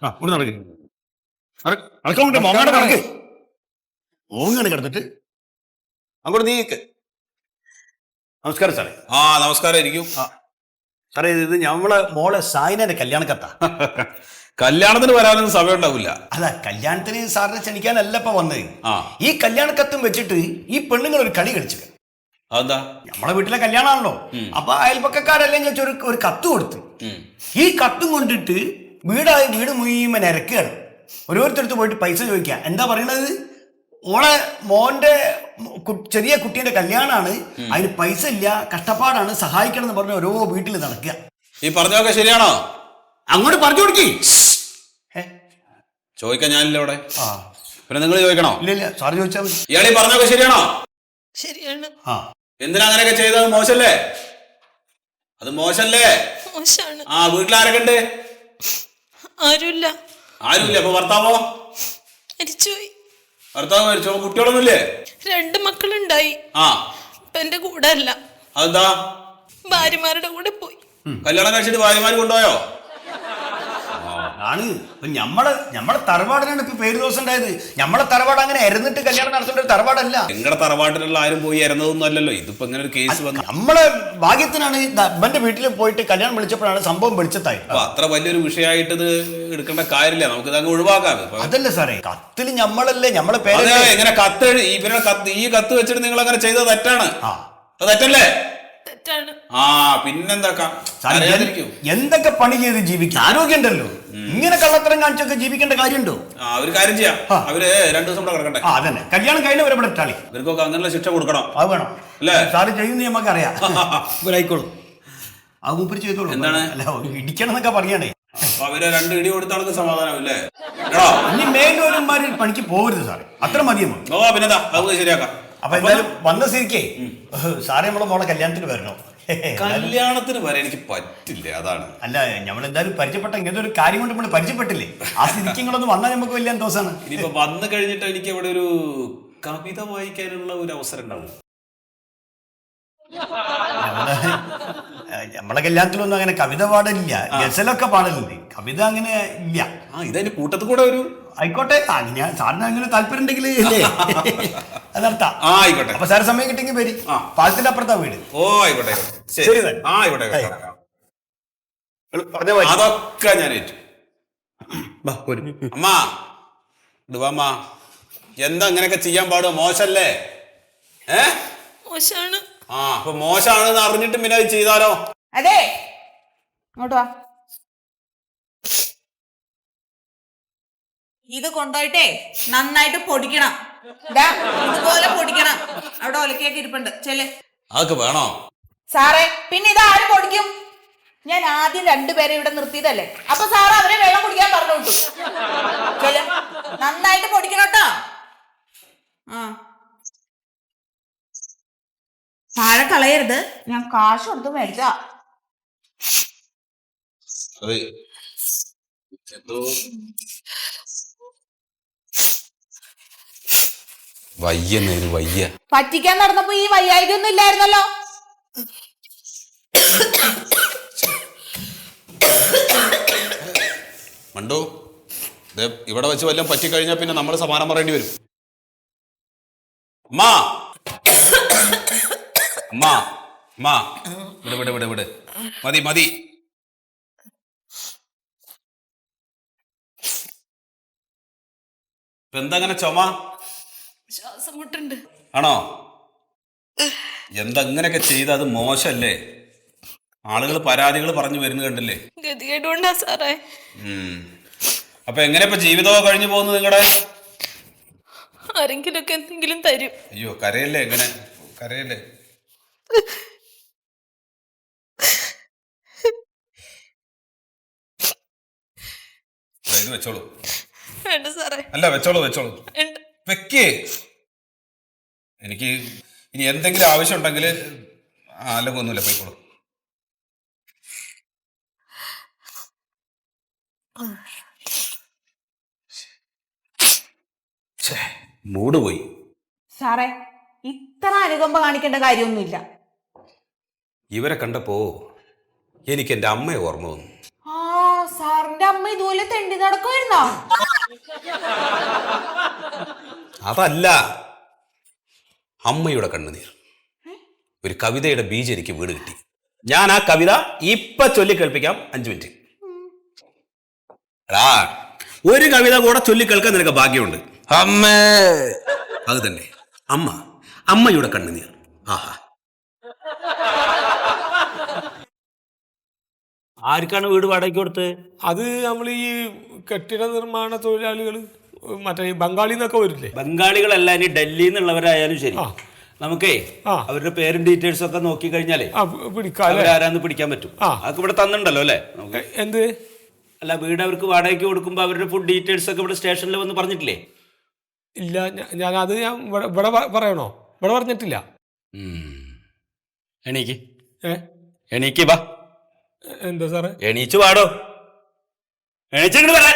ഓങ്ങാണ് കിടന്നിട്ട് അങ്ങോട്ട് നീക്ക്. നമസ്കാരം സാറേ. നമസ്കാരം. ഇരിക്കും. സാറേ, ഇത് ഞമ്മളെ മോളെ സായിനെ കല്യാണ കത്താ. കല്യാണത്തിന് വരാനൊന്നും സമയം ഉണ്ടാവില്ല. അല്ല, കല്യാണത്തിന് സാറിനെ ക്ഷണിക്കാനല്ല ഇപ്പൊ വന്നത്. ഈ കല്യാണ കത്തും വെച്ചിട്ട് ഈ പെണ്ണുങ്ങൾ ഒരു കളി കളിച്ചു. അതെന്താ? നമ്മളെ വീട്ടിലെ കല്യാണമാണല്ലോ. അപ്പൊ അയൽപ്പക്കാരെല്ലാം ഞാൻ ഒരു കത്ത് കൊടുത്തു. ഈ കത്തും കൊണ്ടിട്ട് വീട് മുഴുവൻ ഇരക്കുകയാണ്. ഓരോരുത്തരത്ത് പോയിട്ട് പൈസ ചോദിക്കുക. എന്താ പറയണത്? ഓളെ മോന്റെ ചെറിയ കുട്ടീന്റെ കല്യാണമാണ്, അതിന് പൈസ ഇല്ല, കഷ്ടപ്പാടാണ്, സഹായിക്കണം എന്ന് പറഞ്ഞ ഓരോ വീട്ടിൽ നടക്കുക. ഈ പറഞ്ഞൊക്കെ ശരിയാണോ? അങ്ങോട്ട് പറഞ്ഞു കൊടുക്കി. ചോദിക്കാൻ ഞാനില്ല ഇവിടെ. പിന്നെ നിങ്ങൾ ചോദിക്കണോ? ഇല്ല, സാറ് ചോദിച്ചാൽ മതി. ഇയാളീ പറഞ്ഞൊക്കെ ശരിയാണോ? ശരിയാണ്. എന്തിനാ അങ്ങനെയൊക്കെ ചെയ്തത്? മോശല്ലേ? അത് മോശല്ലേ? മോശാണ്. വീട്ടിലാരൊക്കെ ഉണ്ട്? ആരുമില്ല. അപ്പൊ ഭർത്താവോ? മരിച്ചുപോയി. ഭർത്താവ് മരിച്ചോ? കുട്ടികളൊന്നുമില്ലേ? 2 മക്കളുണ്ടായി. ഇപ്പൊ എന്റെ കൂടെ അല്ല. അതെന്താ? ഭാര്യമാരുടെ കൂടെ പോയി. കല്യാണം കഴിച്ചിട്ട് ഭാര്യമാര് കൊണ്ടുപോയോ? ആണ്. ഞമ്മളെ തറവാടിനാണ് ഇപ്പൊ പേര് ദിവസം ഉണ്ടായത്. ഞമ്മളെ തറവാട് അങ്ങനെ ഇരന്നിട്ട് കല്യാണം നടത്തേണ്ട ഒരു തറവാടല്ല. നിങ്ങളുടെ തറവാട്ടിലുള്ള ആരും പോയി ഇരന്നതൊന്നും അല്ലല്ലോ. ഇതിപ്പോ ഇങ്ങനെ ഒരു കേസ് വന്നു. നമ്മളെ ഭാഗ്യത്തിനാണ് ഇവന്റെ വീട്ടിൽ പോയിട്ട് കല്യാണം വിളിച്ചപ്പോഴാണ് സംഭവം വെളിച്ചത്തായി. അത്ര വലിയൊരു വിഷയമായിട്ട് ഇത് എടുക്കേണ്ട കാര്യമില്ല. നമുക്ക് ഇതങ്ങ് ഒഴിവാക്കാം. അതല്ല സാറേ, കത്തിൽ ഞമ്മളെ പേര് എങ്ങനെ കത്ത് ഈ കത്ത് വെച്ചിട്ട് നിങ്ങൾ അങ്ങനെ ചെയ്തത് തെറ്റാണ്. അത് തെറ്റല്ലേ? പിന്നെന്താ? എന്തൊക്കെ പണി ചെയ്ത് ജീവിക്കും? ആരോഗ്യം ഉണ്ടല്ലോ. ഇങ്ങനെ കള്ളത്തരം കാണിച്ചൊക്കെ ജീവിക്കേണ്ട കാര്യമുണ്ടോ? ഒരു കാര്യം ചെയ്യാം. അവര് 2 ദിവസം കൂടെ കിടക്കട്ടെ. അതന്നെ, കല്യാണം കഴിഞ്ഞവരെ ഇവിടെ ഇട്ടാളി. ഇവർക്കൊക്കെ അങ്ങനെയുള്ള ശിക്ഷ കൊടുക്കണം. അത് വേണം അല്ലേ? സാറ് ചെയ്യുന്ന നമുക്ക് അറിയാം. ഇവരായിക്കോളും. അത് മൂപ്പര് ചെയ്തോളൂ. എന്താണ് അല്ല, ഇടിക്കണം എന്നൊക്കെ പറയണേ. അവര് 2 ഇടി കൊടുത്താണെങ്കിൽ സമാധാനമില്ലേ? ഇനി മേലോരന്മാര് പണിക്ക് പോകരുത് സാറേ. അത്ര മതിയമ്മ. പിന്നെന്താ? അത് ശരിയാക്കാം. അപ്പൊ എന്തായാലും വന്ന സ്ഥിതിക്കേ സാറേ നമ്മളെ മോളെ കല്യാണത്തിന് വരണോ? കല്യാണത്തിന് വരെ എനിക്ക് പറ്റില്ല. അതാണ്. അല്ല, നമ്മളെന്തായാലും പരിചയപ്പെട്ട ഇങ്ങനത്തെ ഒരു കാര്യം കൊണ്ട് നമ്മൾ പരിചയപ്പെട്ടില്ലേ? ആ സ്ഥിതിക്ക് നിങ്ങളൊന്ന് വന്നാൽ നമുക്ക് വലിയ സന്തോഷമാണ്. ഇനിയിപ്പോ വന്നു കഴിഞ്ഞിട്ട് എനിക്ക് അവിടെ ഒരു കവിത വായിക്കാനുള്ള ഒരു അവസരം ഉണ്ടാവും. നമ്മളെ കല്യാണത്തിലൊന്നും അങ്ങനെ കവിത പാടില്ല. ഗസലൊക്കെ പാടലുണ്ട്, കവിത അങ്ങനെ ഇല്ല. ഇതതിന്റെ കൂട്ടത്തിൽ കൂടെ ഒരു ആയിക്കോട്ടെ. ഞാൻ സാറിന് അങ്ങനെ താല്പര്യം ഉണ്ടെങ്കിൽ അതർത്താം. ആയിക്കോട്ടെ. അപ്പൊ സാറ് സമയം കിട്ടിയെങ്കിൽ വരി. പാലത്തിന്റെ അപ്പുറത്താ വീട്. ആയിക്കോട്ടെ. ശരി. അതൊക്കെ ഞാൻ ഏറ്റു. അമ്മ എന്താ ഇങ്ങനെയൊക്കെ ചെയ്യാൻ പാടുക? മോശല്ലേ? മോശാണ്. അപ്പൊ മോശമാണെന്ന് അറിഞ്ഞിട്ടും പിന്നെ അത് ചെയ്താലോ? അതെ, ഇങ്ങോട്ട് വാ. ഇത് കൊണ്ടുപോയിട്ടേ നന്നായിട്ട് പൊടിക്കണം. ഇതുപോലെ പൊടിക്കണം. അവിടെ ഒലക്കൊക്കെ ഇരിപ്പുണ്ട്. ചെല്ലേ. അതൊക്കെ വേണോ സാറേ? പിന്നെ ഇത് ആര് പൊടിക്കും? ഞാൻ ആദ്യം 2 പേരെ ഇവിടെ നിർത്തിയതല്ലേ. അപ്പൊ സാറ് അവരെ വെള്ളം കുടിക്കാൻ പറഞ്ഞു വിട്ടു. ചെല്ലേ, നന്നായിട്ട് പൊടിക്കണം കേട്ടോ. താഴെ കളയരുത്. ഞാൻ കാശ് കൊടുത്ത് മേടിച്ചാ. വയ്യ പറ്റിക്കാൻ നടന്നപ്പോ ഈ വയ്യായികൊന്നും ഇല്ലായിരുന്നല്ലോ. മണ്ടു, ഇവിടെ വെച്ച് വല്ലതും പറ്റിക്കഴിഞ്ഞാൽ പിന്നെ നമ്മൾ സമാനം പറയേണ്ടി വരും. വിട്. മതി. എന്താ അങ്ങനെ ചുമ? ശ്വാസം മുട്ടുണ്ട്. ആണോ? എന്താ ഇങ്ങനെയൊക്കെ ചെയ്ത? അത് മോശല്ലേ? ആളുകൾ പരാതികൾ പറഞ്ഞു വരുന്ന കണ്ടില്ലേ? ഗതികേടുകൊണ്ടാ സാറേ. അപ്പൊ എങ്ങനെ ഇപ്പൊ ജീവിതമോ കഴിഞ്ഞു പോകുന്നത് നിങ്ങളുടെ? ആരെങ്കിലുമൊക്കെ എന്തെങ്കിലും തരും. അയ്യോ, കരയല്ലേ? എങ്ങനെ കരയല്ലേ? ഇത് വെച്ചോളൂ. വേണ്ട സാറേ. അല്ല, വെച്ചോളൂ. വെക്കേ. എനിക്ക് ഇനി എന്തെങ്കിലും ആവശ്യം ഉണ്ടെങ്കിൽ അല്ലെങ്കിൽ ഒന്നുമില്ല, പോയിക്കോളൂ. മൂഡ് പോയി. സാറേ, ഇത്ര അനുകമ്പ കാണിക്കേണ്ട കാര്യമൊന്നുമില്ല. ഇവരെ കണ്ടപ്പോ എനിക്ക് എന്റെ അമ്മയെ ഓർമ്മ വന്നു. സാറിന്റെ അമ്മ ഇതുപോലെ തെണ്ടി നടക്കുമായിരുന്നോ? അതല്ല, അമ്മയുടെ കണ്ണുനീർ. ഒരു കവിതയുടെ ബീജം എനിക്ക് വീട് കിട്ടി. ഞാൻ ആ കവിത ഇപ്പൊ ചൊല്ലി കേൾപ്പിക്കാം. 5 മിനിറ്റ്. ഒരു കവിത കൂടെ ചൊല്ലി കേൾക്കാൻ നിനക്ക് ഭാഗ്യമുണ്ട്. അമ്മേ, അത് തന്നെ, അമ്മ, അമ്മയുടെ കണ്ണുനീർ. ആഹാ. ആർക്കാണ് വീട് വാടകയ്ക്ക് കൊടുത്ത്? അത് നമ്മൾ ഈ കെട്ടിട നിർമ്മാണ തൊഴിലാളികൾ, മറ്റേ ബംഗാളിന്നൊക്കെ വരില്ലേ? ബംഗാളികളല്ല, ഇനി ഡൽഹിയിൽ നിന്നുള്ളവരായാലും ശരി, നമുക്കേ അവരുടെ പേരും ഡീറ്റെയിൽസ് ഒക്കെ നോക്കി കഴിഞ്ഞാലേ ആരാന്ന് പിടിക്കാൻ പറ്റും. അതൊക്കെ ഇവിടെ തന്നിട്ടുണ്ടല്ലോ അല്ലേ? എന്ത്? അല്ല, വീട് അവർക്ക് വാടകയ്ക്ക് കൊടുക്കുമ്പോ അവരുടെ ഫുഡ് ഡീറ്റെയിൽസ് ഒക്കെ ഇവിടെ സ്റ്റേഷനിൽ വന്ന് പറഞ്ഞിട്ടില്ലേ? ഇല്ല, ഞാൻ ഇവിടെ പറയണോ? ഇവിടെ പറഞ്ഞിട്ടില്ല. എണീക്ക്, എണീക്ക് വാ. എന്താ സാറേ? എണീച്ചു വാടോ, എണീച്ചിട്ട് വരാ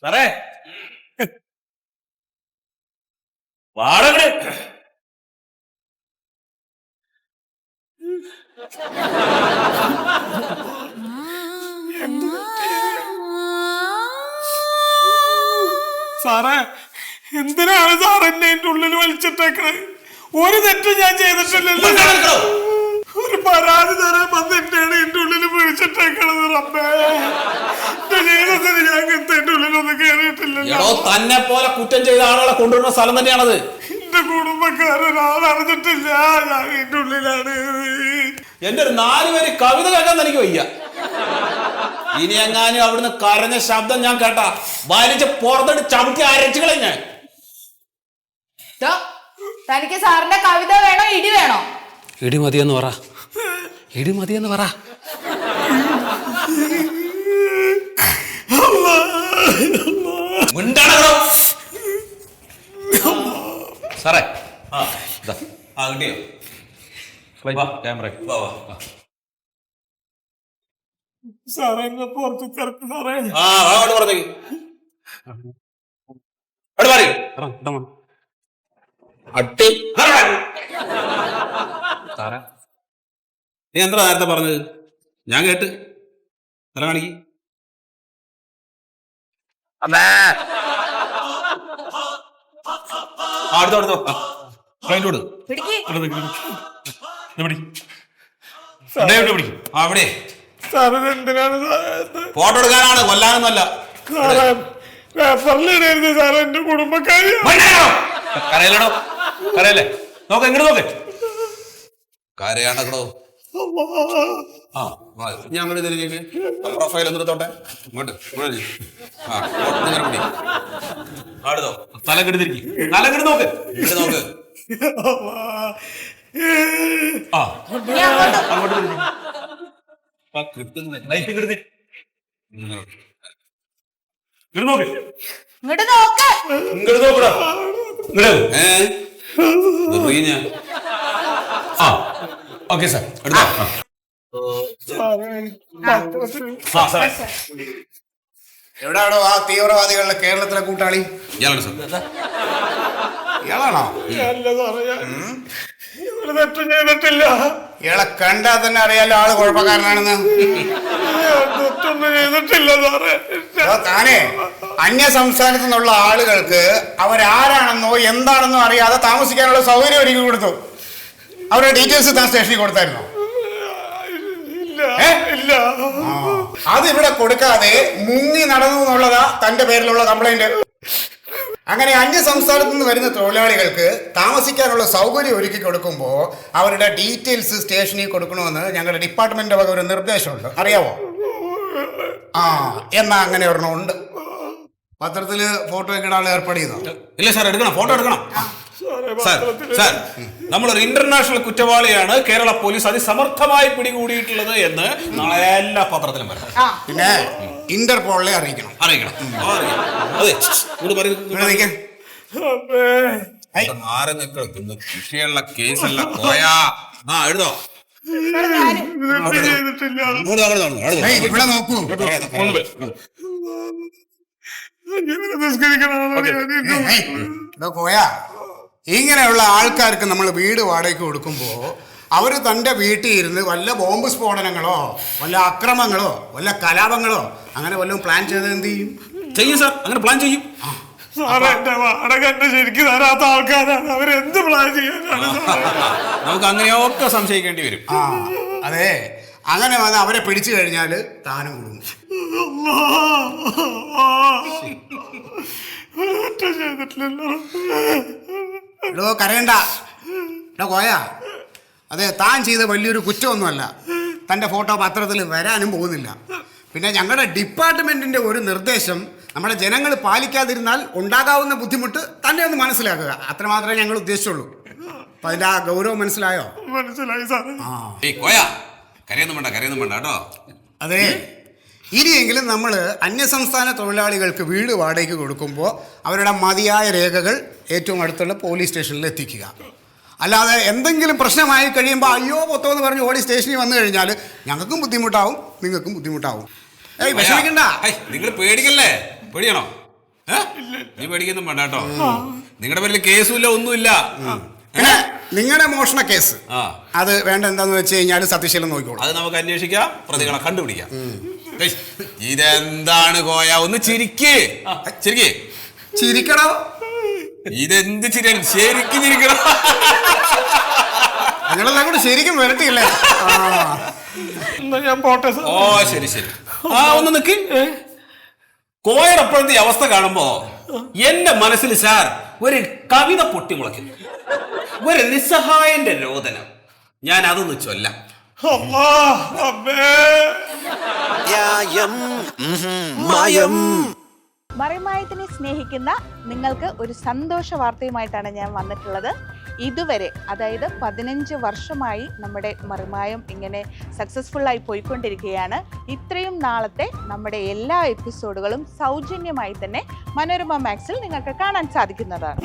സാറേ, വാടോ. സാറേ, എന്തിനാണ് സാർ എന്നെ എന്റെ ഉള്ളിൽ വലിച്ചിട്ടേക്കണത്? ഒരു തെറ്റും ഞാൻ ചെയ്തിട്ടില്ലല്ലോ. ഒരു പരാതി തരാൻ വന്നിട്ടാണ് എന്റെ ഉള്ളിൽ പിടിച്ചിട്ടേക്കണത്. റബ്ബേ, എന്റെ ജീവിതത്തിൽ ഞാൻ എന്റെ ഉള്ളിലൊന്നും കേറിയിട്ടില്ലല്ലോ. തന്നെ പോലെ കുറ്റം ചെയ്ത ആളുകളെ കൊണ്ടുവരുന്ന സ്ഥലം തന്നെയാണത്. എന്റെ കുടുംബക്കാരൊരാളറിഞ്ഞിട്ടില്ല ഞാൻ എന്റെ ഉള്ളിലാണ്. എന്റെ ഒരു 4 പേര് കവിത കേൾക്കാൻ എനിക്ക് വയ്യ. ഇനി എങ്ങാനും അവിടുന്ന് കരഞ്ഞ ശബ്ദം ഞാൻ കേട്ടാ വലിച്ച് പുറത്തോട്ട് ചവിട്ടി അരച്ചുകളെ ഞാൻ. തനിക്ക് സാറിന്റെ കവിത വേണോ ഇടി വേണോ? ഇടി മതിയെന്ന് പറ, ഇടി മതിയെന്ന് പറ. സാറേ, കിട്ടിയോ? ക്യാമറ സാറേ, എന്നെ പുറത്ത് കിടക്ക് സാറേ. സാറേ, നീ എന്താ നേരത്തെ പറഞ്ഞത്? ഞാൻ കേട്ട്. തല കാണിക്ക്. അടുത്തോ ക്ലൈന്റോട് അവിടെ ഫോട്ടോ എടുക്കാനാണ്, കൊല്ലാനൊന്നുമല്ല. പേപ്പറിലിടരുത് സാറേ, എന്റെ കുടുംബക്കാരി. കരയിലടോ, കരയല്ലേ? നോക്ക്, ഇങ്ങോട്ട് നോക്ക്. കരയാണോ? ഞാൻ പ്രൊഫൈൽ ഒന്ന് എടുത്തോട്ടെ. ഇങ്ങോട്ട് അടുത്തോ, തല കെടുത്തിരിക്കും. തല കെടു നോക്ക്, നോക്ക്. അങ്ങോട്ട് നോക്ക്, ഇങ്ങോട്ട് നോക്ക്. ഇങ്ങോട്ട് നോക്കടാ. ഓക്കെ സാർ, എടുത്തോ. എവിടാണോ ആ തീവ്രവാദികളുടെ കേരളത്തിലെ കൂട്ടാളി? ഇയാളാണ് സാർ. ഇയാളാണോ? തെറ്റും ചെയ്തിട്ടില്ല. ഇയാളെ കണ്ടാൽ തന്നെ അറിയാലോ ആള് കുഴപ്പക്കാരനാണെന്ന്. തെറ്റൊന്നും ചെയ്തിട്ടില്ല സാറേ. താനേ അന്യ സംസ്ഥാനത്തു നിന്നുള്ള ആളുകൾക്ക് അവരാരാണെന്നോ എന്താണെന്നോ അറിയാതെ താമസിക്കാനുള്ള സൗകര്യം ഒരുക്കി കൊടുത്തു. അവരുടെ ഡീറ്റെയിൽസ് താൻ സ്റ്റേഷനിൽ കൊടുത്തായിരുന്നോ? ഇല്ല. അത് ഇവിടെ കൊടുക്കാതെ മുങ്ങി നടന്നു എന്നുള്ളതാ തന്റെ പേരിലുള്ള കംപ്ലൈന്റ്. അങ്ങനെ അന്യ സംസ്ഥാനത്ത് നിന്ന് വരുന്ന തൊഴിലാളികൾക്ക് താമസിക്കാനുള്ള സൗകര്യം ഒരുക്കി കൊടുക്കുമ്പോൾ അവരുടെ ഡീറ്റെയിൽസ് സ്റ്റേഷനിൽ കൊടുക്കണമെന്ന് ഞങ്ങളുടെ ഡിപ്പാർട്ട്മെന്റിന്റെ വക ഒരു നിർദ്ദേശമുണ്ട്, അറിയാവോ? എന്നാ അങ്ങനെ ഒരെണ്ണം ഉണ്ട്. പത്രത്തില് ഫോട്ടോ ഒക്കെ ഇടാൻ ഏർപ്പാട് ചെയ്തോ? ഇല്ല സാർ, എടുക്കണം, ഫോട്ടോ എടുക്കണം. സാർ, സാർ, നമ്മളൊരു ഇന്റർനാഷണൽ കുറ്റവാളിയാണ് കേരള പോലീസ് അതിസമർത്ഥമായി പിടികൂടിയിട്ടുള്ളത് എന്ന് നാളെ എല്ലാ പത്രത്തിലും വരാം. പിന്നെ ഇന്റർപോളിനെ അറിയിക്കണം. അതെ, വിഷയമുള്ള കേസല്ല പോയാ. എഴുതോ, ഇവിടെ നോക്കൂ. പോയാ ഇങ്ങനെയുള്ള ആൾക്കാർക്ക് നമ്മൾ വീട് വാടകയ്ക്ക് കൊടുക്കുമ്പോൾ അവര് തന്റെ വീട്ടിൽ ഇരുന്ന് വല്ല ബോംബ് സ്ഫോടനങ്ങളോ വല്ല അക്രമങ്ങളോ വല്ല കലാപങ്ങളോ അങ്ങനെ വല്ലതും പ്ലാൻ ചെയ്ത് എന്ത് ചെയ്യും? ചെയ്യും സാർ, അങ്ങനെ പ്ലാൻ ചെയ്യും. സാറേ എന്റെ വാടക എന്നെ ശരിക്കും തരാത്ത ആൾക്കാരാണ്, അവരെന്ത് പ്ലാൻ ചെയ്യാനാണ് സാറേ? നമുക്ക് അങ്ങനെയൊക്കെ സംശയിക്കേണ്ടി വരും. അതെ, അങ്ങനെ വന്ന് അവരെ പിടിച്ചു കഴിഞ്ഞാല് താനും കൊടുക്കും. എടോ കരയണ്ട, എടോ കോയ, അതെ താൻ ചെയ്ത വലിയൊരു കുറ്റമൊന്നുമല്ല. തൻ്റെ ഫോട്ടോ പത്രത്തിൽ വരാനും പോകുന്നില്ല. പിന്നെ ഞങ്ങളുടെ ഡിപ്പാർട്ട്മെന്റിന്റെ ഒരു നിർദ്ദേശം നമ്മുടെ ജനങ്ങൾ പാലിക്കാതിരുന്നാൽ ഉണ്ടാകാവുന്ന ബുദ്ധിമുട്ട് തന്നെ ഒന്ന് മനസ്സിലാക്കുക, അത്രമാത്രമേ ഞങ്ങൾ ഉദ്ദേശിച്ചുള്ളൂ. അപ്പൊ അതിന്റെ ആ ഗൗരവം മനസ്സിലായോ? മനസ്സിലായി സാറേ. കരയൊന്നും വേണ്ട കേട്ടോ. അതെ, ഇനിയെങ്കിലും നമ്മൾ അന്യസംസ്ഥാന തൊഴിലാളികൾക്ക് വീട് വാടകയ്ക്ക് കൊടുക്കുമ്പോൾ അവരുടെ മതിയായ രേഖകൾ ഏറ്റവും അടുത്തുള്ള പോലീസ് സ്റ്റേഷനിൽ എത്തിക്കുക. അല്ലാതെ എന്തെങ്കിലും പ്രശ്നമായി കഴിയുമ്പോൾ അയ്യോ പൊത്തോ എന്ന് പറഞ്ഞ് ഓടി സ്റ്റേഷനിൽ വന്നു കഴിഞ്ഞാൽ ഞങ്ങൾക്കും ബുദ്ധിമുട്ടാവും, നിങ്ങൾക്കും ബുദ്ധിമുട്ടാവും. വിഷമിക്കണ്ട. നിങ്ങൾ പേടിക്കല്ലേ? പേടിയാണോ? നീ പേടിക്കൊന്നും വേണ്ട കേട്ടോ. നിങ്ങളുടെ പേരിൽ കേസുമില്ല, ഒന്നുമില്ല. പിന്നെ നിങ്ങളുടെ മോഷണ കേസ് അത് വേണ്ട, എന്താന്ന് വെച്ച് കഴിഞ്ഞാൽ സത്യശീലം നോക്കിക്കോളൂ. അത് നമുക്ക് അന്വേഷിക്കാം, പ്രതികളെ കണ്ടുപിടിക്കാം. ഇതെന്താണ് കോയ? ഒന്ന് ചിരിക്കേ. ചിരിക്കണോ? ഇതെന്ത് ചിരിയാണ്? ശരിക്കും ചിരിക്കണം. നിങ്ങളെല്ലാം കൂടെ ശരിക്കും വരട്ടില്ലേ? ഞാൻ പോട്ടെ. ഓ ശരി. ഒന്ന് നിക്ക്. കോയയുടെ അപ്പോഴത്തെ അവസ്ഥ കാണുമ്പോ എന്റെ മനസ്സിൽ സാർ ഒരു കവിത പൊട്ടിമുളയ്ക്കുന്നു, ഒരു നിസ്സഹായന്റെ രോദനം. ഞാൻ അതൊന്ന് ചൊല്ലാം. മറിമായത്തിനെ സ്നേഹിക്കുന്ന നിങ്ങൾക്ക് ഒരു സന്തോഷ വാർത്തയുമായിട്ടാണ് ഞാൻ വന്നിട്ടുള്ളത്. ഇതുവരെ, അതായത് 15 വർഷമായി നമ്മുടെ മറിമായം ഇങ്ങനെ സക്സസ്ഫുള്ളായി പോയിക്കൊണ്ടിരിക്കുകയാണ്. ഇത്രയും നാളത്തെ നമ്മുടെ എല്ലാ എപ്പിസോഡുകളും സൗജന്യമായി തന്നെ മനോരമ മാക്സിൽ നിങ്ങൾക്ക് കാണാൻ സാധിക്കുന്നതാണ്.